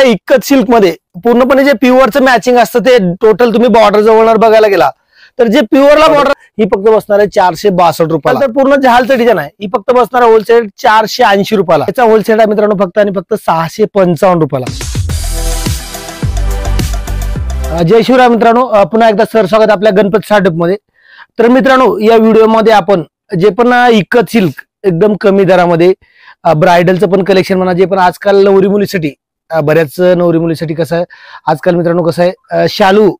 Ikat silk मध्ये पूर्णपणे जे प्युअरचं मॅचिंग असतं ते टोटल तुम्ही बॉर्डर जवळ बघायला गेला तर जे प्युअरला बॉर्डर ही फक्त बसणार आहे 462 रुपयाला। तर पूर्ण जहालचं डिझाईन आहे ही फक्त बसणार आहे होलसेल 480 रुपयाला। याचा होलसेल आहे मित्रांनो फक्त आणि फक्त 655 रुपयाला। जय शिवराय मित्रांनो, पुन्हा एकदा सर स्वागत आपल्या गणपती स्टार्टअप मध्ये। तर मित्रांनो या व्हिडिओमध्ये आपण जे पण इक्कत सिल्क एकदम कमी दरामध्ये ब्रायडलचं पण कलेक्शन म्हणा, जे पण आजकाल नवरी मुलीसाठी बऱ्याच नवरी मुलीसाठी कसं आहे आजकाल मित्रांनो कसं आहे शालू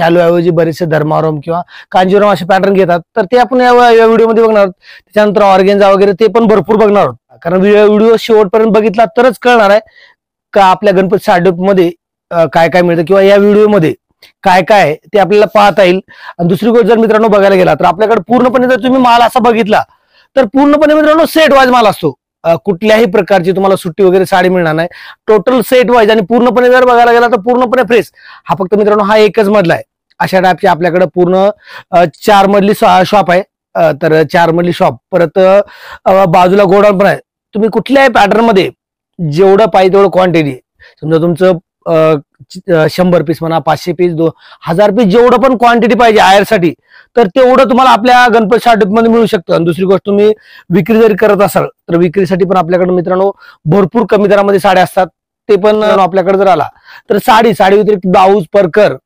ऐवजी बरेचसे धर्मावरम किंवा कांजीवरम असे पॅटर्न घेतात, तर ते आपण या व्हिडिओमध्ये बघणार आहोत। त्याच्यानंतर ऑर्गेन्झा वगैरे ते पण भरपूर बघणार आहोत, कारण व्हिडिओ शेवटपर्यंत बघितला तरच कळणार आहे का आपल्या गणपती स्टार्टअप मध्ये काय काय मिळतं किंवा या व्हिडिओमध्ये काय काय ते आपल्याला पाहता येईल। आणि दुसरी गोष्ट जर मित्रांनो बघायला गेला तर आपल्याकडे पूर्णपणे जर तुम्ही माल असा बघितला तर पूर्णपणे मित्रांनो सेट वाईज माल असतो, कुठल्याही प्रकारची तुम्हाला सुट्टी वगैरे साडी मिळणार नाही, टोटल सेट वाईज। आणि पूर्णपणे जर बघायला गेला तर पूर्णपणे फ्रेश हा फक्त मित्रांनो हा एकच मधला आहे। अशा टाईपची आपल्याकडे पूर्ण 4 मजली शॉप आहे, तर 4 मजली शॉप परत बाजूला गोडाऊन पण आहे। तुम्ही कुठल्याही पॅटर्न मध्ये जेवढं पाहिजे तेवढं क्वांटिटी, समजा तुमचं 100 पीस म्हणा, 500 पीस, 1000 पीस जेवढं पण क्वांटिटी पाहिजे आयर साठी तर तेवढं तुम्हाला आपल्या गणपती स्टार्टअप मध्ये मिळू शकतं। आणि दुसरी गोष्ट तुम्ही विक्री जरी करत असाल तर विक्रीसाठी पण आपल्याकडे मित्रांनो भरपूर कमी दरामध्ये साड्या असतात, ते पण आपल्याकडे जर आला तर साडी व्यतिरिक्त ब्लाऊज, परकर,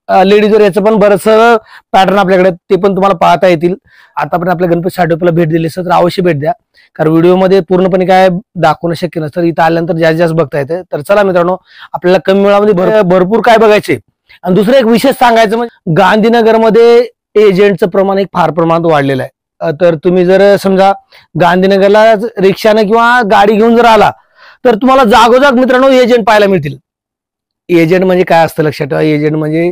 लेडीजवर याचं पण बरंच पॅटर्न आपल्याकडे ते पण तुम्हाला पाहता येतील। आता पण आपल्या गणपती स्टार्टअपला भेट दिली असेल तर अवश्य भेट द्या, कारण व्हिडिओमध्ये पूर्णपणे काय दाखवणं शक्य नसतं, इथं आल्यानंतर जास्त बघता येते। तर चला मित्रांनो आपल्याला कमी वेळामध्ये भरपूर काय बघायचे। आणि दुसरं एक विशेष सांगायचं म्हणजे गांधीनगरमध्ये एजंटचं प्रमाण एक फार प्रमाणात वाढलेलं आहे। तर तुम्ही जर समजा गांधीनगरला रिक्षाने किंवा गाडी घेऊन जर आला तर तुम्हाला जागोजाग मित्रांनो एजंट पाहायला मिळतील। एजंट म्हणजे काय असतं लक्षात ठेवा, एजंट म्हणजे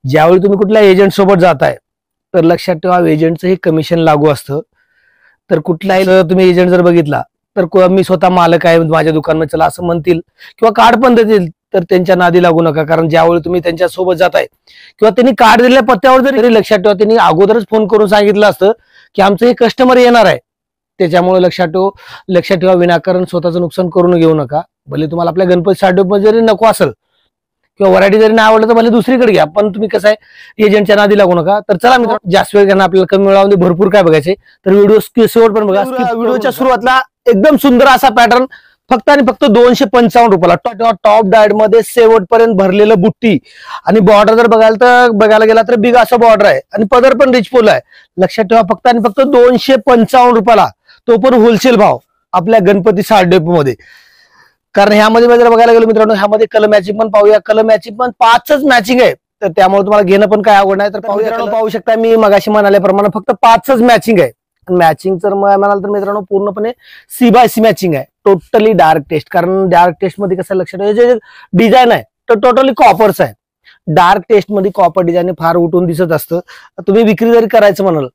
ज्यावेळी तुम्ही कुठल्या एजंट सोबत जाताय तर लक्षात ठेवा एजंटचं हे कमिशन लागू असतं। तर कुठलाही तुम्ही एजंट जर बघितला तर मी स्वतः मालक आहे माझ्या दुकानात चला असं म्हणतील किंवा कार्ड पण देतील, तर त्यांच्या नादी लागू नका। कारण ज्यावेळी तुम्ही त्यांच्या सोबत जाताय किंवा त्यांनी कार्ड दिलेल्या पत्त्यावर जरी लक्षात ठेवा त्यांनी अगोदरच फोन करून सांगितलं असतं की आमचं हे कस्टमर येणार आहे, त्याच्यामुळे लक्षात ठेवा विनाकारण स्वतःचं नुकसान करून घेऊ नका। भले तुम्हाला आपल्या गणपती स्टार्टअप मध्ये जरी नको असेल किंवा व्हरायटी जरी नाही आवडलं तर भले दुसरीकडे घ्या, पण तुम्ही कसं आहे एजंटच्या नादी लागू नका। तर चला मित्रांनो जास्त वेळ घेणं आपल्याला कमी वेळामध्ये भरपूर काय बघायचे, तर व्हिडिओ शेवट पण बघा। व्हिडिओच्या सुरुवातीला एकदम सुंदर असा पॅटर्न फक्त आणि फक्त 255 रुपयाला टॉप डायट मध्ये शेवटपर्यंत भरलेलं बुट्टी आणि बॉर्डर जर बघायला गेला तर बिग असं बॉर्डर आहे आणि पदर पण रिच फुल आहे। लक्षात ठेवा फक्त आणि फक्त 255 रुपयाला, तो पण होलसेल भाव आपल्या गणपती स्टार्टअप मध्ये। कारण ह्यामध्ये जर बघायला गेलो मित्रांनो ह्यामध्ये कलर मॅचिंग पण पाहूया, कलर मॅचिंग पण 5च मॅचिंग आहे, तर त्यामुळे तुम्हाला घेणं पण काय आवड नाही। तर पाहू शकता मी मगाशी म्हणाल्याप्रमाणे फक्त 5च मॅचिंग आहे। मॅचिंग जर म्हणाल तर मित्रांनो पूर्णपणे C by C मॅचिंग आहे, टोटली डार्क टेस्ट। कारण डार्क टेस्ट मध्ये कसं लक्षात ठेवा जे डिझाईन आहे तर टोटली कॉपरच आहे। डार्क टेस्ट मध्ये कॉपर डिझाईन फार उठून दिसत असतं। तुम्ही विक्री जरी करायचं म्हणाल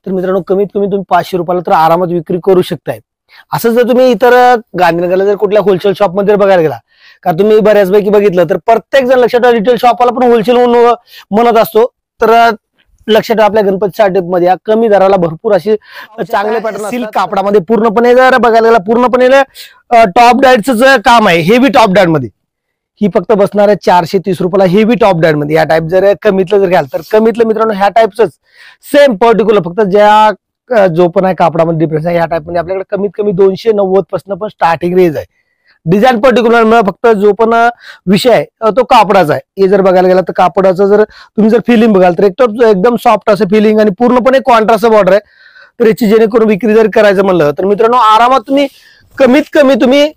तर मित्रांनो कमीत कमी तुम्ही 500 रुपयाला तर आरामात विक्री करू शकताय। असं जर तुम्ही इतर गांधीनगरला जर कुठल्या होलसेल शॉप मध्ये बघायला गेला का तुम्ही बऱ्याचपैकी बघितलं तर प्रत्येक जण लक्षात ठेवा रिटेल शॉपला पण होलसेल म्हणत असतो, तर लक्षात ठेवा आपल्या गणपती स्टार्टअप मध्ये कमी दराला भरपूर अशी चांगले पॅटर्न सिल्क कापडामध्ये पूर्णपणे जर बघायला गेला पूर्णपणे टॉप डायटचं जे काम आहे हेवी टॉप डायट मध्ये ही फक्त बसणार आहे 430 रुपयाला हेवी टॉप डायट मध्ये। या टाईप जर कमीतलं जर घ्याल तर कमीतलं मित्रांनो ह्या टाईपच सेम पर्टिक्युलर फक्त ज्या जो पण आहे कापडामध्ये डिफरन्स आहे, या टाईप मध्ये आपल्याकडे कमीत कमी 290 पासून पण स्टार्टिंग रेंज आहे। डिझाईन पर्टिक्युलर फक्त जो पण विषय आहे तो कापडाचा आहे। हे जर बघायला गेला तर कापडाचं जर तुम्ही जर फिलिंग बघाल तर एकदम सॉफ्ट असं फिलिंग आणि पूर्णपणे कॉन्ट्रास्ट बॉर्डर आहे। तर याची जेणेकरून विक्री जर करायचं म्हणलं तर मित्रांनो आरामात तुम्ही कमीत कमी तुम्ही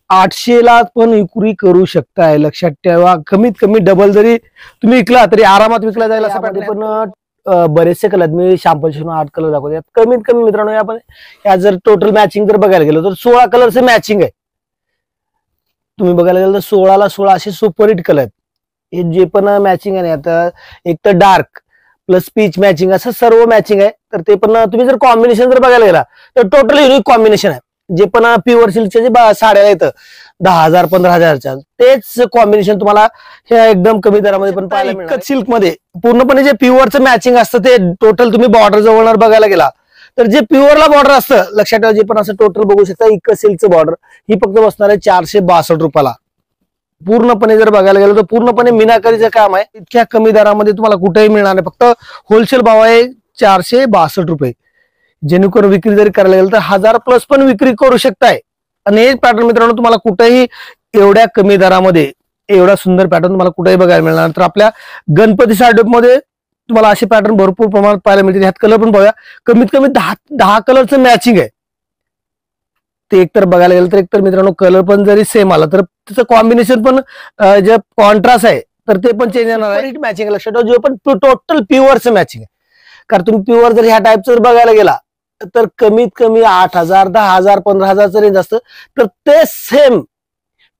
800 ला पण विक्री करू शकताय। लक्षात ठेवा कमीत कमी डबल जरी तुम्ही विकला तरी आरामात विकला जाईल असं पॅटर्न। पण बरेचसे कलर मी सॅम्पल 8 कलर दाखवते, कमीत कमी मित्रांनो या जर टोटल मॅचिंग जर बघायला गेलो तर 16 कलरचे मॅचिंग आहे। तुम्ही बघायला गेलं तर 16 ला 16 असे सुपर हिट कलर आहेत। हे जे पण मॅचिंग आहे आता एक तर डार्क प्लस पीच मॅचिंग असं सर्व मॅचिंग आहे। तर ते पण तुम्ही जर कॉम्बिनेशन जर बघायला गेला तर टोटली युनिक कॉम्बिनेशन आहे। जे पण प्युअर सिल्कच्या जे साड्या येतं 10,000 15,000च्या तेच कॉम्बिनेशन तुम्हाला हे एकदम कमी दरामध्ये पण पाहायला मिळेल। इक्कत सिल्क मध्ये पूर्णपणे जे प्युअरचं मॅचिंग असतं ते टोटल तुम्ही बॉर्डर जवळ बघायला गेला तर जे प्युअरला बॉर्डर असतं लक्षात ठेवा, जे पण असं टोटल बघू शकता इक्क सिल्कचं बॉर्डर ही फक्त बसणार आहे 462 रुपयाला. पूर्णपणे जर बघायला गेलं तर पूर्णपणे मीनाकारीचं काम आहे. इतक्या कमी दरामध्ये तुम्हाला कुठेही मिळणार नाही. फक्त होलसेल भाव आहे 462 रुपये. जेणेकरून विक्री जरी करायला गेलं तर 1000+ पण विक्री करू शकताय. आणि हे पॅटर्न मित्रांनो तुम्हाला कुठेही एवढ्या कमी दरामध्ये एवढा सुंदर पॅटर्न तुम्हाला कुठेही बघायला मिळणार. तर आपल्या गणपती साडीमध्ये तुम्हाला असे पॅटर्न भरपूर प्रमाणात पाहायला मिळतील. ह्यात कलर पण पाहूया, कमीत कमी 10 कलरचं मॅचिंग आहे. ते एकतर बघायला गेलं तर एकतर मित्रांनो कलर पण जरी सेम आला तर त्याचं कॉम्बिनेशन पण जे कॉन्ट्रास्ट आहे तर ते पण चेंज येणार आहे. मॅचिंग लक्षात ठेवा, जो पण टोटल प्युअरचं मॅचिंग आहे. कारण तुम्ही प्युअर जर ह्या टाईपचं जर बघायला गेला तर कमीत कमी 8,000, 10,000, 15,000चं रेंज असतं. तर ते सेम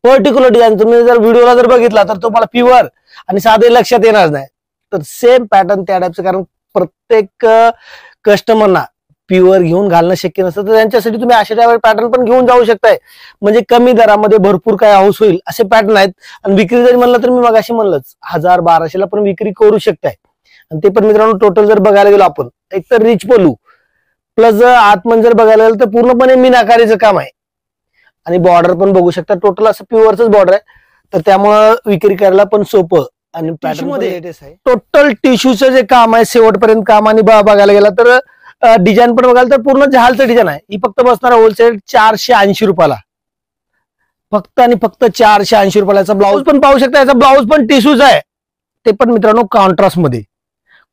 पर्टिक्युलर डिझाईन तुम्ही जर व्हिडिओला जर बघितला तर तुम्हाला प्युअर आणि साधे लक्षात येणार नाही. तर सेम पॅटर्न त्या टाईपचं, कारण प्रत्येक कस्टमरना प्युअर घेऊन घालणं शक्य नसतं. तर त्यांच्यासाठी तुम्ही अशा टाईप पॅटर्न पण घेऊन जाऊ शकताय. म्हणजे कमी दरामध्ये भरपूर काय हाऊस होईल असे पॅटर्न आहेत. आणि विक्री जरी म्हणलं तर मी मगाशी म्हणलंच 1000-1200ला पण विक्री करू शकताय. आणि ते पण मित्रांनो टोटल जर बघायला गेलो आपण एकतर रिच पलू प्लस आतमध्ये जर बघायला गेलं तर पूर्णपणे मीनाकारीचं काम आहे. आणि बॉर्डर पण बघू शकता टोटल असं प्युअरच बॉर्डर आहे. तर त्यामुळं विक्री करायला पण सोपं. आणि पॅटर्न मध्ये लेटेस्ट आहे. टोटल टिश्यूचं जे काम आहे शेवटपर्यंत काम. आणि बघायला गेला तर डिझाईन पण बघायला तर पूर्ण जहालचं डिझाईन आहे. ही फक्त बसणार होलसेल 480 रुपयाला. फक्त आणि फक्त 480 रुपयाला. ब्लाऊज पण पाहू शकता, याचा ब्लाऊज पण टिश्यूच आहे. ते पण मित्रांनो कॉन्ट्रास्ट मध्ये.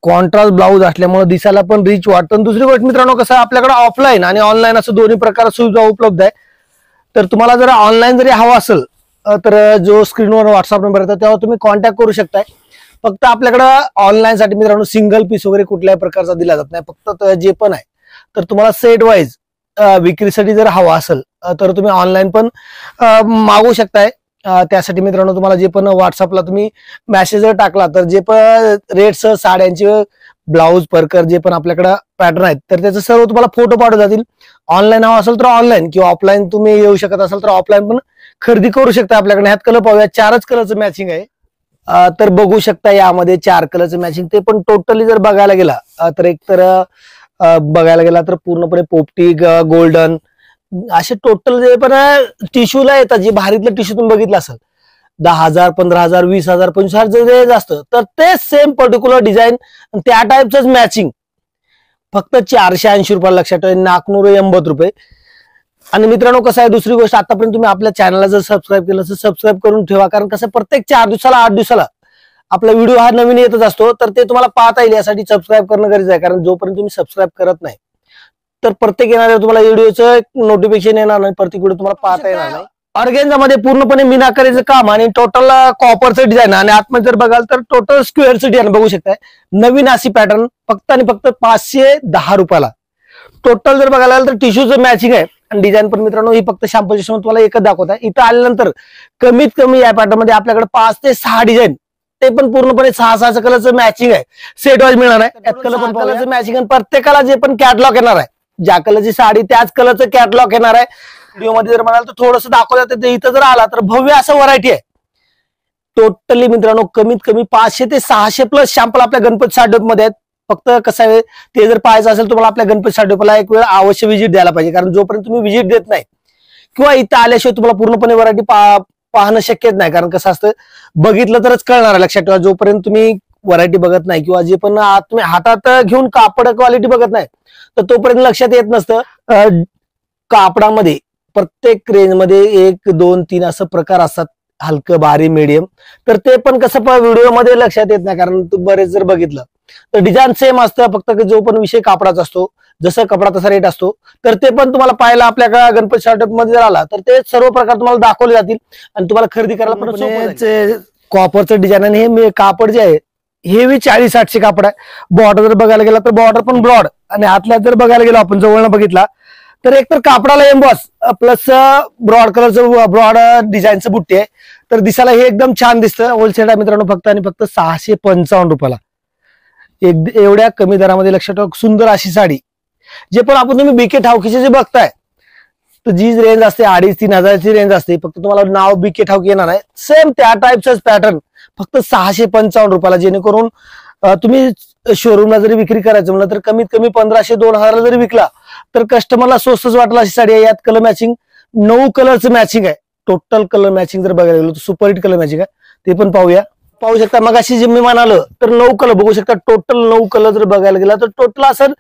कॉन्ट्रास्ट ब्लाऊज असल्यामुळे दिसायला पण रिच वाटतं. दुसरी गोष्ट मित्रांनो कसं आपल्याकडे ऑफलाईन आणि ऑनलाईन असं दोन्ही प्रकार सुविधा उपलब्ध आहे. तर तुम्हाला जर ऑनलाईन जरी हवा असेल तर जो स्क्रीनवर व्हॉट्सअप नंबर येतो तेव्हा तुम्ही कॉन्टॅक्ट करू शकताय. फक्त आपल्याकडे ऑनलाईन साठी मित्रांनो सिंगल पीस वगैरे कुठल्याही प्रकारचा दिला जात नाही. फक्त जे पण आहे तर तुम्हाला सेट वाईज विक्रीसाठी जर हवा असेल तर तुम्ही ऑनलाईन पण मागवू शकताय. त्यासाठी मित्रांनो तुम्हाला जे पण व्हॉट्सअपला तुम्ही मेसेज जर टाकला तर जे पण रेट्स साड्यांचे ब्लाऊज परकर जे पण आपल्याकडे पॅटर्न आहेत तर त्याचे सर्व तुम्हाला फोटो पाठवले जातील. ऑनलाईन हवा असेल तर ऑनलाईन किंवा ऑफलाईन तुम्ही येऊ शकत असाल तर ऑफलाईन पण खरेदी करू शकता. आपल्याकडे ह्यात कलर पाहूया, 4च कलरचं मॅचिंग आहे. तर बघू शकता यामध्ये 4 कलरचं मॅचिंग. ते पण टोटली जर बघायला गेला तर एकतर बघायला गेला तर पूर्णपणे पोपटी गोल्डन असे टोटल जे पण टिश्यूला येतात. जे भारीतलं टिश्यू तुम्ही बघितलं असेल 10,000, 15,000, 20,000, 25,000 रेंज असतं तर ते सेम पर्टिक्युलर डिझाईन त्या टाईपच मॅचिंग फक्त 480 रुपये. लक्षात ठेवा, 480 रुपये. आणि मित्रांनो कसं आहे, दुसरी गोष्ट आतापर्यंत तुम्ही आपल्या चॅनलला जर सबस्क्राईब केलं तर सबस्क्राईब करून ठेवा. कारण कसं प्रत्येक 4 दिवसाला 8 दिवसाला आपला व्हिडिओ हा नवीन येतच असतो. तर ते तुम्हाला पाहता येईल यासाठी सबस्क्राईब करणं गरजेचं आहे. कारण जोपर्यंत तुम्ही सबस्क्राईब करत नाही तर प्रत्येक येणाऱ्या तुम्हाला व्हिडिओचं नोटिफिकेशन येणार नाही, प्रत्येक व्हिडिओ तुम्हाला पाहता येणार नाही. ऑर्गेन्झामध्ये पूर्णपणे मीनाकारीचं काम आणि टोटल कॉपरचं डिझाईन. आणि आतमध्ये जर बघाल तर टोटल स्क्वेअरचं डिझाईन बघू शकताय. नवीन अशी पॅटर्न फक्त आणि फक्त 510 रुपयाला. टोटल जर बघायला गेलं तर टिश्यूचं मॅचिंग आहे. आणि डिझाईन पण मित्रांनो ही फक्त शॅम्पल तुम्हाला एकच दाखवत आहे. इथं आल्यानंतर कमीत कमी या पॅटर्न मध्ये आपल्याकडे 5 ते 6 डिझाईन, ते पण पूर्णपणे 6 कलरचं मॅचिंग आहे. सेट वाईज मिळणार आहे. त्यात कलरचं मॅचिंग आहे. प्रत्येकाला जे पण कॅटलॉग येणार आहे, ज्या कलरची साडी त्याच कलरचं कॅटलॉग येणार आहे. व्हिडिओ मध्ये जर म्हणाल तर थोडंसं दाखवलं जातं. इथं जर आला तर भव्य असं व्हरायटी आहे. टोटली मित्रांनो कमीत कमी 500 ते 600+ शॅम्पल आपल्या गणपती साडीमध्ये आहेत. फक्त कसं आहे ते जर पाहायचं असेल तुम्हाला आपल्या गणपती साडीला एक वेळ अवश्य व्हिजिट द्यायला पाहिजे. कारण जोपर्यंत तुम्ही व्हिजिट देत नाही किंवा इथं आल्याशिवाय तुम्हाला पूर्णपणे व्हरायटी पाहणं शक्यच नाही. कारण कसं असतं बघितलं तरच कळणार आहे. लक्षात ठेवा, जोपर्यंत तुम्ही व्हरायटी बघत नाही किंवा जे पण तुम्ही हातात घेऊन कापड क्वालिटी बघत नाही तर तोपर्यंत लक्षात येत नसतं. कापडामध्ये प्रत्येक रेंजमध्ये 1, 2, 3 असं प्रकार असतात, हलकं, भारी, मीडियम. तर ते पण कसं व्हिडिओमध्ये लक्षात येत नाही. कारण तू बरेच जर बघितलं तर डिझाईन सेम असतं, फक्त जो पण विषय कापडाचा असतो, जसं कपडा तसा रेट असतो. तर ते पण तुम्हाला पाहायला आपल्या गणपती साडीमध्ये जर आला तर ते सर्व प्रकार तुम्हाला दाखवले जातील आणि तुम्हाला खरेदी करायला पण कॉपरचं डिझाईन. आणि हे कापड जे आहे हे 40-60 कापड आहे. बॉर्डर जर बघायला गेला तर बॉर्डर पण ब्रॉड. आणि आतल्यात जर बघायला गेलो आपण जवळनं बघितला तर एकतर कापडाला एम्बॉस प्लस ब्रॉड कलरचं ब्रॉड डिझाईनचं बुट्टी आहे. तर दिसायला हे एकदम छान दिसतं. होलसेल आहे मित्रांनो फक्त आणि फक्त 655 रुपयाला. एवढ्या कमी दरामध्ये. लक्षात ठेवा, सुंदर अशी साडी. जे पण आपण तुम्ही बीके ठावकीचे जे बघताय तर जी रेंज असते 2,500-3 हजाराची रेंज असते. फक्त तुम्हाला नाव बीके ठावकी येणार आहे. सेम त्या टाईपच पॅटर्न फक्त 655 रुपयाला. जेणेकरून तुम्ही शोरूमला जरी विक्री करायचं म्हणलं तर कमीत कमी 1500-2000 जरी विकला तर कस्टमरला स्वस्तच वाटला अशी साडी आहे. यात कलर मॅचिंग 9 कलरचं मॅचिंग आहे. टोटल कलर मॅचिंग जर बघायला गेलो तर सुपर हिट कलर मॅचिंग आहे, ते पण पाहूया. पाहू शकता मग अशी जे मी म्हणालो तर 9 कलर बघू शकता. टोटल 9 कलर जर बघायला गेला तर टोटल असं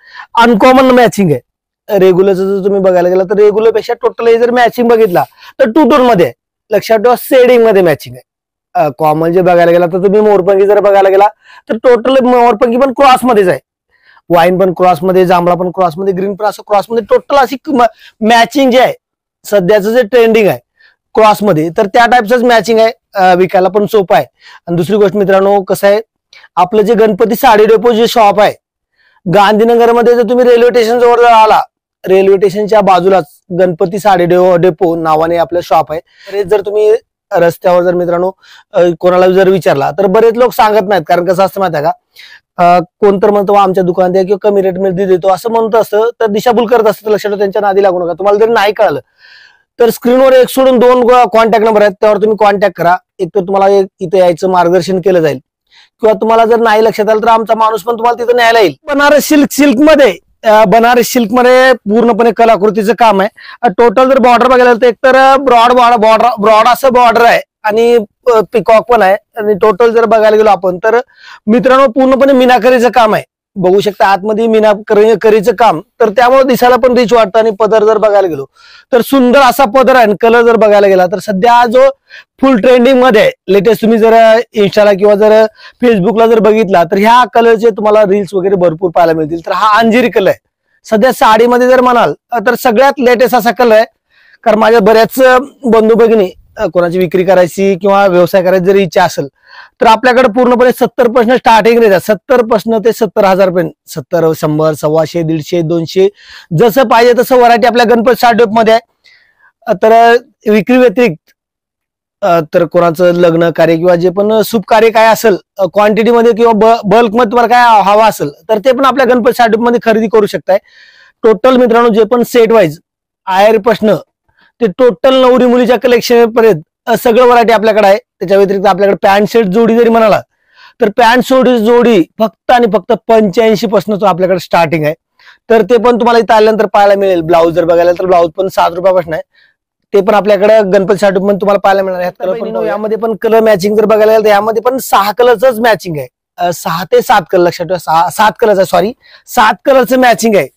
अनकॉमन मॅचिंग आहे. रेग्युलरचं जर तुम्ही बघायला गेला तर रेग्युलर पेक्षा टोटल हे जर मॅचिंग बघितला तर 2 टोन मध्ये आहे. लक्षात ठेवा सेडिंग मध्ये मॅचिंग आहे. कॉमन जे बघायला गेला तर तुम्ही मोरपंखी जर बघायला गेला तर टोटल मोरपंखी पण क्रॉस मध्येच आहे. वाईन पण क्रॉस मध्ये, जांभळा पण क्रॉस मध्ये, ग्रीन पण असं क्रॉस मध्ये. टोटल अशी मॅचिंग जे आहे सध्याचं जे ट्रेंडिंग आहे क्रॉस मध्ये तर त्या टाईपच मॅचिंग आहे. विकायला पण सोपं आहे. आणि दुसरी गोष्ट मित्रांनो कसं आहे, आपलं जे गणपती साडी डेपो जे शॉप आहे गांधीनगरमध्ये, जर तुम्ही रेल्वे स्टेशन जवळ जर आला, रेल्वे स्टेशनच्या बाजूलाच गणपती साडी डेपो नावाने आपलं शॉप आहे. बरेच जर तुम्ही रस्त्यावर जर मित्रांनो कोणाला जर विचारला तर बरेच लोक सांगत नाहीत. कारण कसं असतं माहिती आहे का, कोणतर म्हणतो आमच्या दुकानात द्या किंवा कमी रेट मध्ये देतो असं म्हणत असतं, तर दिशाभूल करत असतं. लक्षात त्यांच्या नादी लागू नका. तुम्हाला जर नाही कळलं तर स्क्रीनवर 1 सोडून 2 कॉन्टॅक्ट नंबर आहेत, त्यावर तुम्ही कॉन्टॅक्ट करा. एक तर तुम्हाला इथे यायचं मार्गदर्शन केलं जाईल, किंवा तुम्हाला जर नाही लक्षात आलं तर आमचा माणूस पण तुम्हाला तिथे न्यायला येईल. बनारस सिल्क मध्ये पूर्णपणे कलाकृतीचं काम आहे. टोटल जर बॉर्डर बघायला तर एकतर ब्रॉड असं बॉर्डर आहे आणि पिकॉक पण आहे. आणि टोटल जर बघायला गेलो आपण तर मित्रांनो पूर्णपणे मीनाकरीचं काम आहे. बघू शकता आतमध्ये मीनाकरीचं काम, तर त्यामुळे दिसायला पण रिच वाटतं. आणि पदर जर बघायला गेलो तर सुंदर असा पदर आहे. कलर जर बघायला गेला तर सध्या जो फुल ट्रेंडिंग मध्ये आहे लेटेस्ट, तुम्ही जर इंस्टाला किंवा जर फेसबुकला जर बघितला तर ह्या कलरचे तुम्हाला रील्स वगैरे भरपूर पाहायला मिळतील. तर हा अंजिरी कलर आहे. सध्या साडीमध्ये जर म्हणाल तर सगळ्यात लेटेस्ट असा कलर आहे. कारण माझ्या बऱ्याच बंधू भगिनी कोणाची विक्री करायची किंवा व्यवसाय करायची जर इच्छा असेल तर आपल्याकडे पूर्णपणे 70% स्टार्टिंग रेट आहे. 70% ते 70,000 पर्यंत. 70, 100, 125, 150, 200 जसं पाहिजे तसं व्हरायटी आपल्या गणपती साडी मध्ये आहे. तर विक्री व्यतिरिक्त तर कोणाचं लग्न कार्य किंवा जे पण शुभ कार्य काय असेल क्वांटिटी मध्ये किंवा बल्क मध्ये तुम्हाला काय हवा असेल तर ते पण आपल्या गणपती साडी मध्ये खरेदी करू शकताय. टोटल मित्रांनो जे पण सेट वाईज आयर प्रश्न ते टोटल नवरी मुलीच्या कलेक्शन पर्यंत सगळं व्हरायटी आपल्याकडे आहे. त्याच्या व्यतिरिक्त आपल्याकडे पॅन्ट शर्ट जोडी जरी म्हणाला तर पॅन्ट शर्ट जोडी फक्त आणि फक्त 85 पासून तो आपल्याकडे स्टार्टिंग आहे. तर ते पण तुम्हाला इथं आल्यानंतर पाहायला मिळेल. ब्लाऊज जर बघायला तर ब्लाऊज पण 7 रुपयापासून आहे. ते पण आपल्याकडे गणपती साडी मध्ये तुम्हाला पाहायला मिळणार. यामध्ये पण कलर मॅचिंग जर बघायला गेलं तर यामध्ये पण 6 कलरच मॅचिंग आहे. 6 ते 7 कलर. लक्षात ठेवा 7 कलरचं, सॉरी 7 कलरचं मॅचिंग आहे.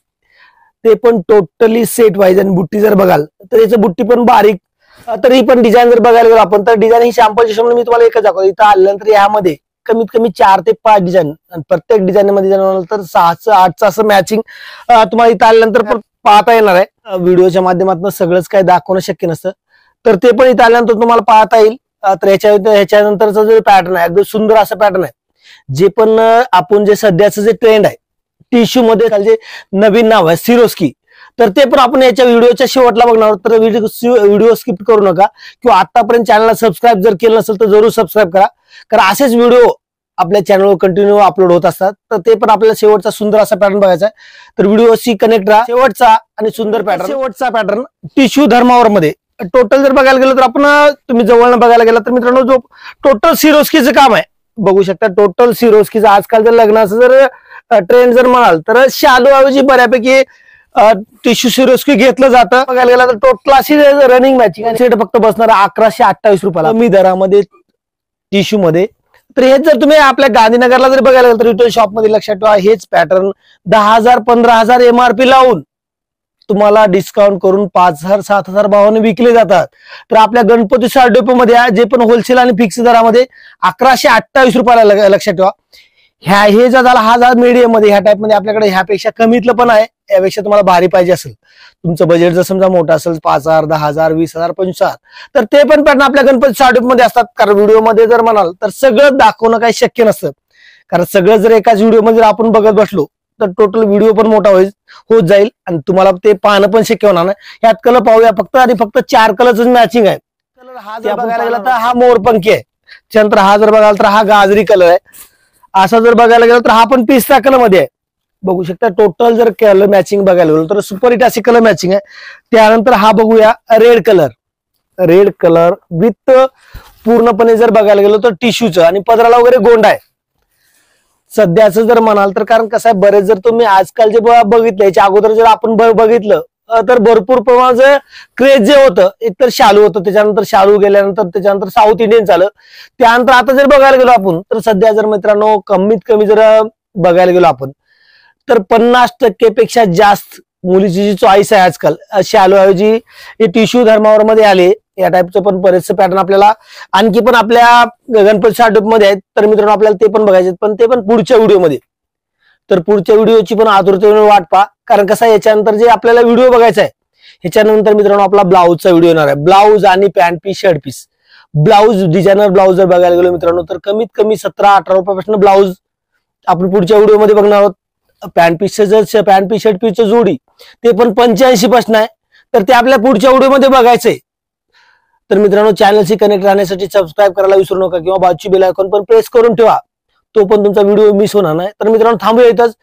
ते पण टोटली सेट वाईज. आणि बुट्टी जर बघाल तर याचं बुट्टी पण बारीक. तरी पण डिझाईन जर बघायला गेलो आपण तर डिझाईन ही सॅम्पल हिशोबाने मी तुम्हाला एकच दाखवतो. इथं आल्यानंतर यामध्ये कमीत कमी 4 ते 5 डिझाईन, आणि प्रत्येक डिझाईन मध्ये तर 6चं 8चं असं मॅचिंग तुम्हाला इथं आल्यानंतर पाहता येणार आहे. व्हिडिओच्या माध्यमातून सगळंच काय दाखवणं शक्य नसतं, तर ते पण इथं आल्यानंतर तुम्हाला पाहता येईल. तर ह्याच्यानंतरचा जो पॅटर्न आहे अगदी सुंदर असं पॅटर्न आहे. जे पण आपण जे सध्याचं जे ट्रेंड आहे टिश्यू मध्ये जे नवीन नाव आहे सिरोस्की, तर ते पण आपण याच्या व्हिडिओच्या शेवटला बघणार आहोत. तर व्हिडिओ स्किप करू नका. किंवा आतापर्यंत चॅनलला सबस्क्राईब जर केलं नसेल तर जरूर सबस्क्राईब करा. कारण असेच व्हिडिओ आपल्या चॅनलवर कंटिन्यू अपलोड होत असतात. तर ते पण आपल्याला शेवटचा सुंदर असा पॅटर्न बघायचा आहे. तर व्हिडिओशी कनेक्ट राहा. शेवटचा आणि सुंदर पॅटर्न, शेवटचा पॅटर्न टिश्यू धर्मावर मध्ये. टोटल जर बघायला गेलं तर आपण तुम्ही जवळनं बघायला गेला तर मित्रांनो जो टोटल सिरोस्कीचं काम आहे बघू शकता. टोटल सिरोस्कीचं आजकाल जर लग्नाचं जर ट्रेंड जर म्हणाल तर शालू ऐवजी बऱ्यापैकी टिश्यू सिरोस्की घेतलं जातं. बघायला गेला तर टोटल अशी रनिंग मॅचिंग सेट फक्त बसणार 1128 रुपयाला कमी दरामध्ये टिश्यू मध्ये. तर हेच जर तुम्ही आपल्या गांधीनगरला जर बघायला गेलं तर रिटेल शॉप मध्ये लक्षात ठेवा हेच पॅटर्न 10,000 15,000 एमआरपी लावून तुम्हाला डिस्काउंट करून 5,000 7,000 भावाने विकले जातात. तर आपल्या गणपती साडी डेपो मध्ये जे पण होलसेल आणि फिक्स दरामध्ये 1128 रुपयाला. लक्षात ठेवा हे जर झाला, हा झाला मीडियम मध्ये. ह्या टाइप मध्ये आपल्याकडे ह्यापेक्षा कमीतलं पण आहे. यापेक्षा तुम्हाला भारी पाहिजे असेल, तुमचं बजेट जर समजा मोठं असेल 5,000 10,000 20,000 25,000 तर ते पण पॅटर्न आपल्या गणपती साडी मध्ये असतात. कारण व्हिडिओ मध्ये जर म्हणाल तर सगळं दाखवणं काही शक्य नसतं. कारण सगळं जर एकाच व्हिडिओ मध्ये जर आपण बघत बसलो तर टोटल व्हिडिओ पण मोठा होत जाईल आणि तुम्हाला ते पाहणं पण शक्य होणार नाही. यात कलर पाहूया फक्त आणि फक्त 4 कलरच मॅचिंग आहे. कलर हा जर बघायला गेला तर हा मोरपंखी आहे. त्यानंतर हा जर बघाल तर हा गाजरी कलर आहे. असा जर बघायला गेला तर हा पण पिस्ता कलर मध्ये आहे. बघू शकता टोटल जर कलर मॅचिंग बघायला गेलो तर सुपर हिट अशी कलर मॅचिंग आहे. त्यानंतर हा बघूया रेड कलर विथ पूर्णपणे जर बघायला गेलो तर टिश्यूचं आणि पदराला वगैरे गोंड आहे. सध्याचं जर म्हणाल तर, कारण कसं आहे, बरेच जर तुम्ही आजकाल जे बघितलं, याच्या अगोदर जर आपण बघितलं तर भरपूर प्रमाणात क्रेज जे होतं, एकतर शालू होतं, त्याच्यानंतर शालू गेल्यानंतर त्याच्यानंतर साऊथ इंडियन झालं. त्यानंतर आता जर बघायला गेलो आपण तर सध्या जर मित्रांनो कमीत कमी जर बघायला गेलो आपण तर 50% पेक्षा जास्त मुलीची जी चॉईस आहे आजकाल शालू ऐवजी हे टिश्यू धर्मावर मध्ये आले. या टाईपचं पण बरेचसे पॅटर्न आपल्याला आणखी पण आपल्या गणपती स्टार्टअप मध्ये आहेत. तर मित्रांनो आपल्याला ते पण बघायचे, पण ते पण पुढच्या व्हिडिओमध्ये. तर पुढच्या व्हिडिओची पण आतुरतेने वाट पहा, कारण कसं याच्यानंतर जे आपल्याला व्हिडिओ बघायचा आहे ह्याच्यानंतर मित्रांनो आपला ब्लाऊजचा व्हिडिओ येणार आहे. ब्लाऊज आणि pant piece, shirt piece. Blouse designer blouse जर बघायला गेलो मित्रांनो तर कमीत कमी 17-18 रुपयापासून ब्लाऊज आपण पुढच्या व्हिडिओमध्ये बघणार आहोत. पॅन्ट पीस शर्ट पीसचं जोडी ते पण 85 पासून आहे. तर ते आपल्या पुढच्या व्हिडिओमध्ये बघायचंय. तर मित्रांनो चॅनलशी कनेक्ट राहण्यासाठी सबस्क्राईब करायला विसरू नका किंवा बाजूची बेल आयकॉन पण प्रेस करून ठेवा, तो पण तुमचा व्हिडिओ मिस होणार नाही. तर मित्रांनो थांबूया इथंच.